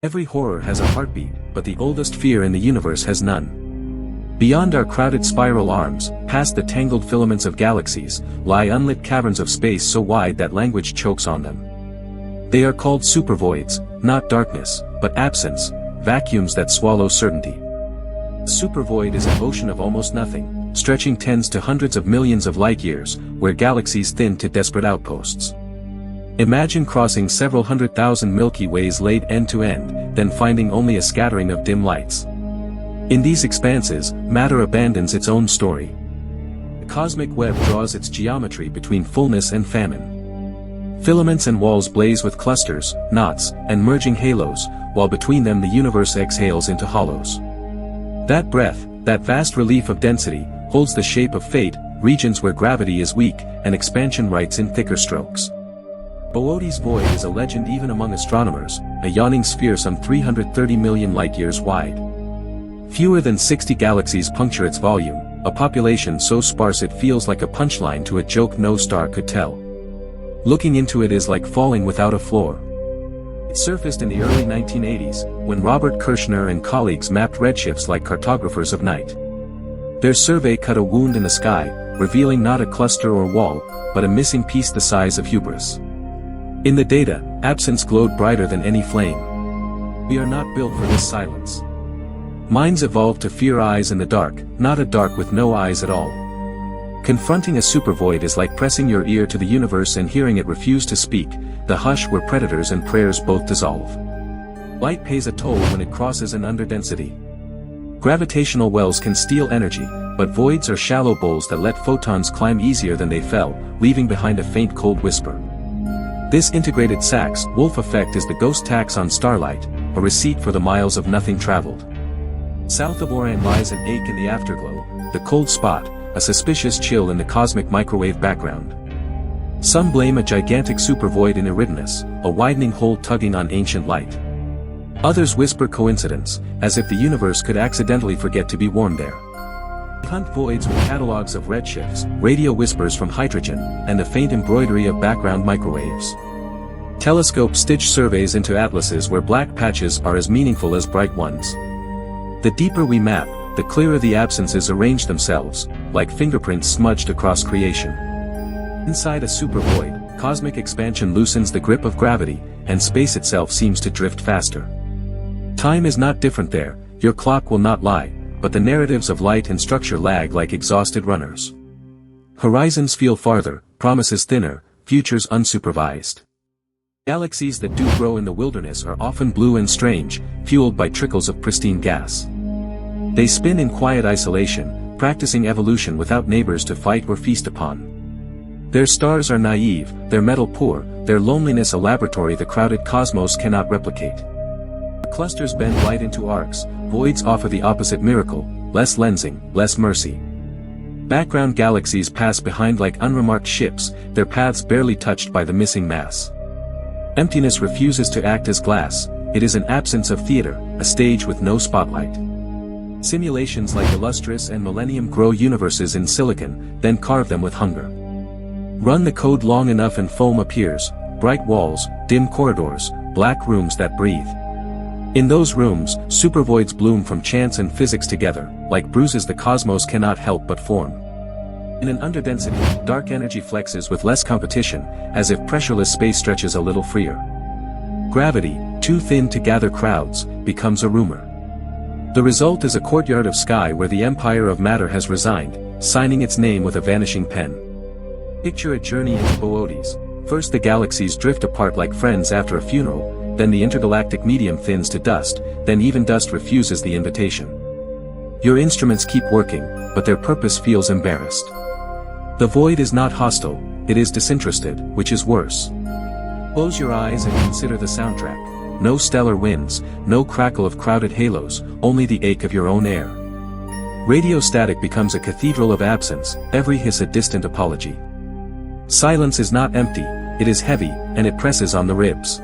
Every horror has a heartbeat, but the oldest fear in the universe has none. Beyond our crowded spiral arms, past the tangled filaments of galaxies, lie unlit caverns of space so wide that language chokes on them. They are called supervoids, not darkness, but absence, vacuums that swallow certainty. A supervoid is an ocean of almost nothing, stretching tens to hundreds of millions of light-years, where galaxies thin to desperate outposts. Imagine crossing several 100,000 Milky Ways laid end-to-end, then finding only a scattering of dim lights. In these expanses, matter abandons its own story. The cosmic web draws its geometry between fullness and famine. Filaments and walls blaze with clusters, knots, and merging halos, while between them the universe exhales into hollows. That breath, that vast relief of density, holds the shape of fate, regions where gravity is weak, and expansion writes in thicker strokes. Boötes Void is a legend even among astronomers, a yawning sphere some 330 million light-years wide. Fewer than 60 galaxies puncture its volume, a population so sparse it feels like a punchline to a joke no star could tell. Looking into it is like falling without a floor. It surfaced in the early 1980s, when Robert Kirshner and colleagues mapped redshifts like cartographers of night. Their survey cut a wound in the sky, revealing not a cluster or wall, but a missing piece the size of hubris. In the data, absence glowed brighter than any flame. We are not built for this silence. Minds evolved to fear eyes in the dark, not a dark with no eyes at all. Confronting a supervoid is like pressing your ear to the universe and hearing it refuse to speak, the hush where predators and prayers both dissolve. Light pays a toll when it crosses an underdensity. Gravitational wells can steal energy, but voids are shallow bowls that let photons climb easier than they fell, leaving behind a faint cold whisper. This integrated Sachs-Wolf effect is the ghost tax on starlight, a receipt for the miles of nothing traveled. South of Orion lies an ache in the afterglow, the cold spot, a suspicious chill in the cosmic microwave background. Some blame a gigantic supervoid in Eridanus, a widening hole tugging on ancient light. Others whisper coincidence, as if the universe could accidentally forget to be warm there. Hunt voids with catalogs of redshifts, radio whispers from hydrogen, and the faint embroidery of background microwaves. Telescopes stitch surveys into atlases where black patches are as meaningful as bright ones. The deeper we map, the clearer the absences arrange themselves, like fingerprints smudged across creation. Inside a supervoid, cosmic expansion loosens the grip of gravity, and space itself seems to drift faster. Time is not different there, your clock will not lie, but the narratives of light and structure lag like exhausted runners. Horizons feel farther, promises thinner, futures unsupervised. Galaxies that do grow in the wilderness are often blue and strange, fueled by trickles of pristine gas. They spin in quiet isolation, practicing evolution without neighbors to fight or feast upon. Their stars are naive, their metal poor, their loneliness a laboratory the crowded cosmos cannot replicate. Clusters bend light into arcs, voids offer the opposite miracle, less lensing, less mercy. Background galaxies pass behind like unremarked ships, their paths barely touched by the missing mass. Emptiness refuses to act as glass, it is an absence of theater, a stage with no spotlight. Simulations like Illustrious and Millennium grow universes in silicon, then carve them with hunger. Run the code long enough and foam appears, bright walls, dim corridors, black rooms that breathe. In those rooms, supervoids bloom from chance and physics together, like bruises the cosmos cannot help but form. In an underdensity, dark energy flexes with less competition, as if pressureless space stretches a little freer. Gravity, too thin to gather crowds, becomes a rumor. The result is a courtyard of sky where the empire of matter has resigned, signing its name with a vanishing pen. Picture a journey into Boötes. First the galaxies drift apart like friends after a funeral, then the intergalactic medium thins to dust, then even dust refuses the invitation. Your instruments keep working, but their purpose feels embarrassed. The void is not hostile, it is disinterested, which is worse. Close your eyes and consider the soundtrack. No stellar winds, no crackle of crowded halos, only the ache of your own air. Radio static becomes a cathedral of absence, every hiss a distant apology. Silence is not empty, it is heavy, and it presses on the ribs.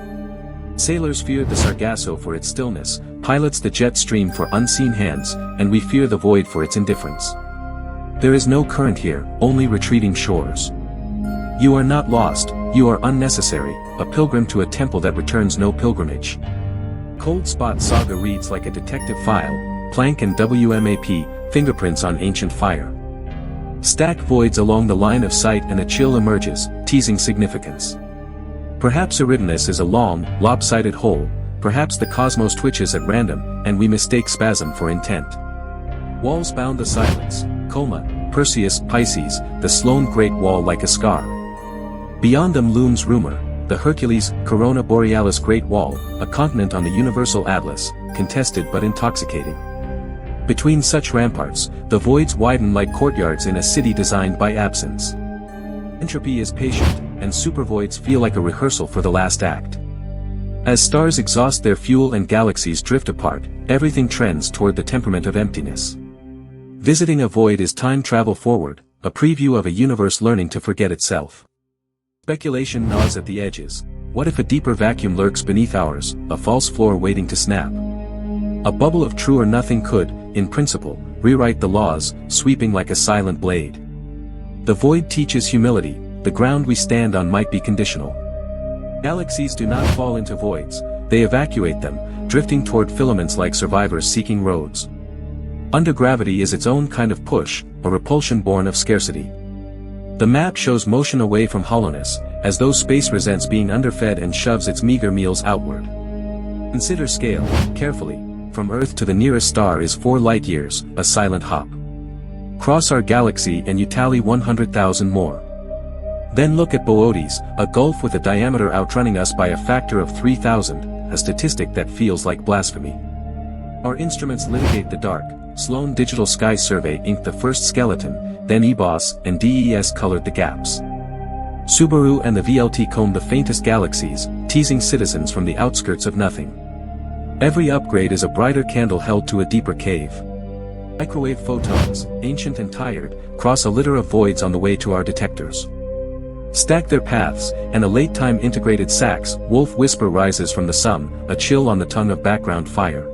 Sailors feared the Sargasso for its stillness, pilots the jet stream for unseen hands, and we fear the void for its indifference. There is no current here, only retreating shores. You are not lost, you are unnecessary, a pilgrim to a temple that returns no pilgrimage. Cold Spot Saga reads like a detective file, Planck and WMAP, fingerprints on ancient fire. Stack voids along the line of sight and a chill emerges, teasing significance. Perhaps Eridanus is a long, lopsided hole, perhaps the cosmos twitches at random, and we mistake spasm for intent. Walls bound the silence, Coma, Perseus, Pisces, the Sloan Great Wall like a scar. Beyond them looms rumor, the Hercules, Corona Borealis Great Wall, a continent on the universal atlas, contested but intoxicating. Between such ramparts, the voids widen like courtyards in a city designed by absence. Entropy is patient, and supervoids feel like a rehearsal for the last act. As stars exhaust their fuel and galaxies drift apart, everything trends toward the temperament of emptiness. Visiting a void is time travel forward, a preview of a universe learning to forget itself. Speculation gnaws at the edges. What if a deeper vacuum lurks beneath ours, a false floor waiting to snap? A bubble of true or nothing could, in principle, rewrite the laws, sweeping like a silent blade. The void teaches humility, the ground we stand on might be conditional. Galaxies do not fall into voids, they evacuate them, drifting toward filaments like survivors seeking roads. Undergravity is its own kind of push, a repulsion born of scarcity. The map shows motion away from hollowness, as though space resents being underfed and shoves its meager meals outward. Consider scale, carefully. From Earth to the nearest star is 4 light-years, a silent hop. Cross our galaxy and you tally 100,000 more. Then look at Boötes, a gulf with a diameter outrunning us by a factor of 3,000, a statistic that feels like blasphemy. Our instruments litigate the dark. Sloan Digital Sky Survey inked the first skeleton, then EBOS and DES colored the gaps. Subaru and the VLT comb the faintest galaxies, teasing citizens from the outskirts of nothing. Every upgrade is a brighter candle held to a deeper cave. Microwave photons, ancient and tired, cross a litter of voids on the way to our detectors. Stack their paths, and a late-time integrated sax, wolf whisper rises from the sum, a chill on the tongue of background fire.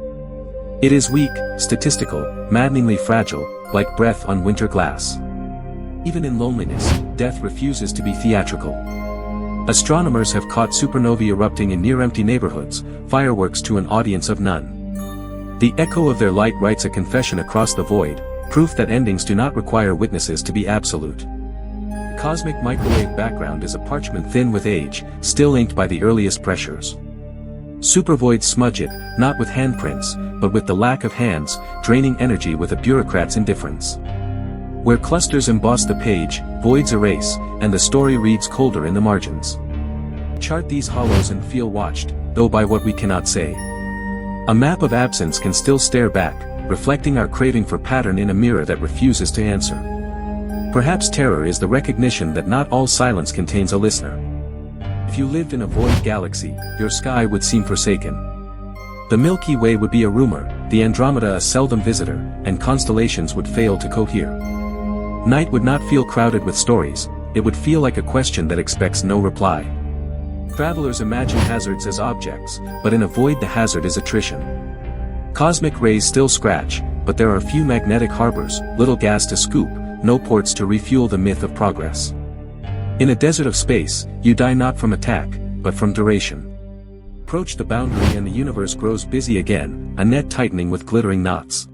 It is weak, statistical, maddeningly fragile, like breath on winter glass. Even in loneliness, death refuses to be theatrical. Astronomers have caught supernovae erupting in near-empty neighborhoods, fireworks to an audience of none. The echo of their light writes a confession across the void, proof that endings do not require witnesses to be absolute. The cosmic microwave background is a parchment thin with age, still inked by the earliest pressures. Supervoids smudge it, not with handprints, but with the lack of hands, draining energy with a bureaucrat's indifference. Where clusters emboss the page, voids erase, and the story reads colder in the margins. Chart these hollows and feel watched, though by what we cannot say. A map of absence can still stare back, reflecting our craving for pattern in a mirror that refuses to answer. Perhaps terror is the recognition that not all silence contains a listener. If you lived in a void galaxy, your sky would seem forsaken. The Milky Way would be a rumor, the Andromeda a seldom visitor, and constellations would fail to cohere. Night would not feel crowded with stories, it would feel like a question that expects no reply. Travelers imagine hazards as objects, but in a void the hazard is attrition. Cosmic rays still scratch, but there are few magnetic harbors, little gas to scoop, no ports to refuel the myth of progress. In a desert of space, you die not from attack, but from duration. Approach the boundary and the universe grows busy again, a net tightening with glittering knots.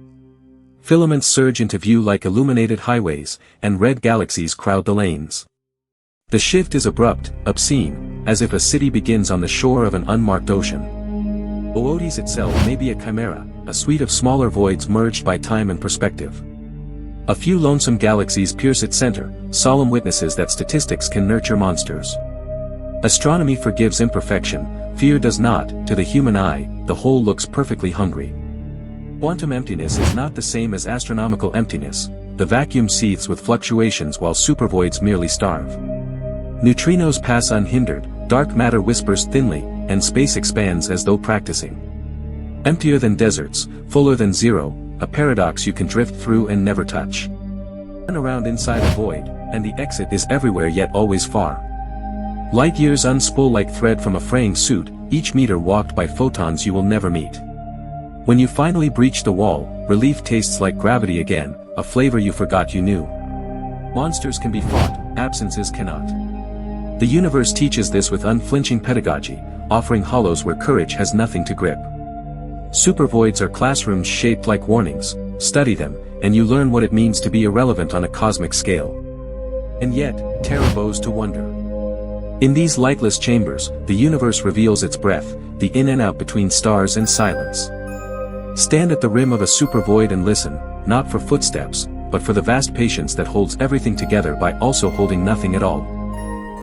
Filaments surge into view like illuminated highways, and red galaxies crowd the lanes. The shift is abrupt, obscene, as if a city begins on the shore of an unmarked ocean. Boötes itself may be a chimera, a suite of smaller voids merged by time and perspective. A few lonesome galaxies pierce its center, solemn witnesses that statistics can nurture monsters. Astronomy forgives imperfection, fear does not. To the human eye, the whole looks perfectly hungry. Quantum emptiness is not the same as astronomical emptiness, the vacuum seethes with fluctuations while supervoids merely starve. Neutrinos pass unhindered, dark matter whispers thinly, and space expands as though practicing. Emptier than deserts, fuller than zero, a paradox you can drift through and never touch. Run around inside a void, and the exit is everywhere yet always far. Light years unspool like thread from a fraying suit, each meter walked by photons you will never meet. When you finally breach the wall, relief tastes like gravity again, a flavor you forgot you knew. Monsters can be fought, absences cannot. The universe teaches this with unflinching pedagogy, offering hollows where courage has nothing to grip. Supervoids are classrooms shaped like warnings. Study them, and you learn what it means to be irrelevant on a cosmic scale. And yet, terror bows to wonder. In these lightless chambers, the universe reveals its breadth, the in and out between stars and silence. Stand at the rim of a supervoid and listen, not for footsteps, but for the vast patience that holds everything together by also holding nothing at all.